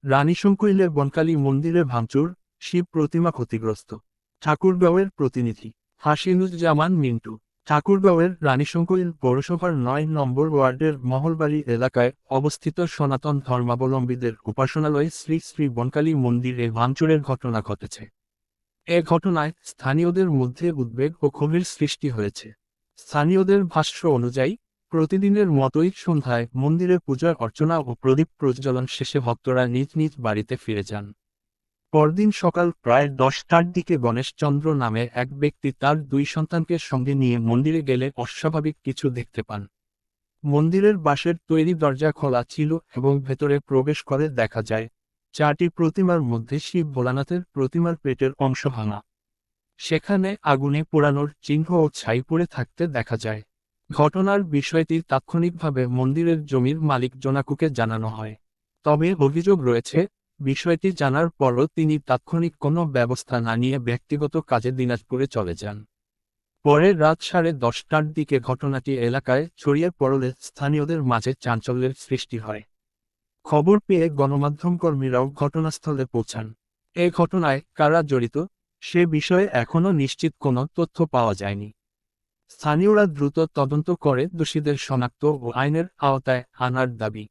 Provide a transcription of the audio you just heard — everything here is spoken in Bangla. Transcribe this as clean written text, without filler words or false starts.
রানীশংকৈলের বনকালী মন্দিরে ভাঙচুর, শিব প্রতিমা ক্ষতিগ্রস্ত। ঠাকুরগাঁওয়ের প্রতিনিধি হাসিনুজ্জামান মিন্টু। ঠাকুরগাঁওয়ের রানীশংকৈল পৌরসভার ৯ নম্বর ওয়ার্ডের মহলবাড়ি এলাকায় অবস্থিত সনাতন ধর্মাবলম্বীদের উপাসনালয়ে শ্রী শ্রী বনকালী মন্দিরে ভাঙচুরের ঘটনা ঘটেছে। এ ঘটনায় স্থানীয়দের মধ্যে উদ্বেগ ও ক্ষোভের সৃষ্টি হয়েছে। স্থানীয়দের ভাষ্য অনুযায়ী, প্রতিদিনের মতোই সন্ধ্যায় মন্দিরে পূজা অর্চনা ও প্রদীপ প্রজ্বলন শেষে ভক্তরা নিজ নিজ বাড়িতে ফিরে যান। পরদিন সকাল প্রায় 10টার দিকে গণেশচন্দ্র নামে এক ব্যক্তি তার 2 সন্তানকে সঙ্গে নিয়ে মন্দিরে গেলে অস্বাভাবিক কিছু দেখতে পান। মন্দিরের বাঁশের তৈরি দরজা খোলা ছিল এবং ভেতরে প্রবেশ করে দেখা যায় 4টি প্রতিমার মধ্যে শিব ভোলানাথের প্রতিমার পেটের অংশ ভাঙা। সেখানে আগুনে পোড়ানোর চিহ্ন ও ছাই পড়ে থাকতে দেখা যায়। ঘটনার বিষয়টি তাৎক্ষণিকভাবে মন্দিরের জমির মালিক জোনাকুকে জানানো হয়। তবে অভিযোগ রয়েছে, বিষয়টি জানার পরও তিনি তাৎক্ষণিক কোনো ব্যবস্থা না নিয়ে ব্যক্তিগত কাজে দিনাজপুরে চলে যান। পরে রাত 10:30টার দিকে ঘটনাটি এলাকায় ছড়িয়ে পড়লে স্থানীয়দের মাঝে চাঞ্চল্যের সৃষ্টি হয়। খবর পেয়ে গণমাধ্যম কর্মীরাও ঘটনাস্থলে পৌঁছান। এ ঘটনায় কারা জড়িত, সে বিষয়ে এখনও নিশ্চিত কোনো তথ্য পাওয়া যায়নি। স্থানীয়রা দ্রুত তদন্ত করে দোষীদের শনাক্ত ও আইনের আওতায় আনার দাবি।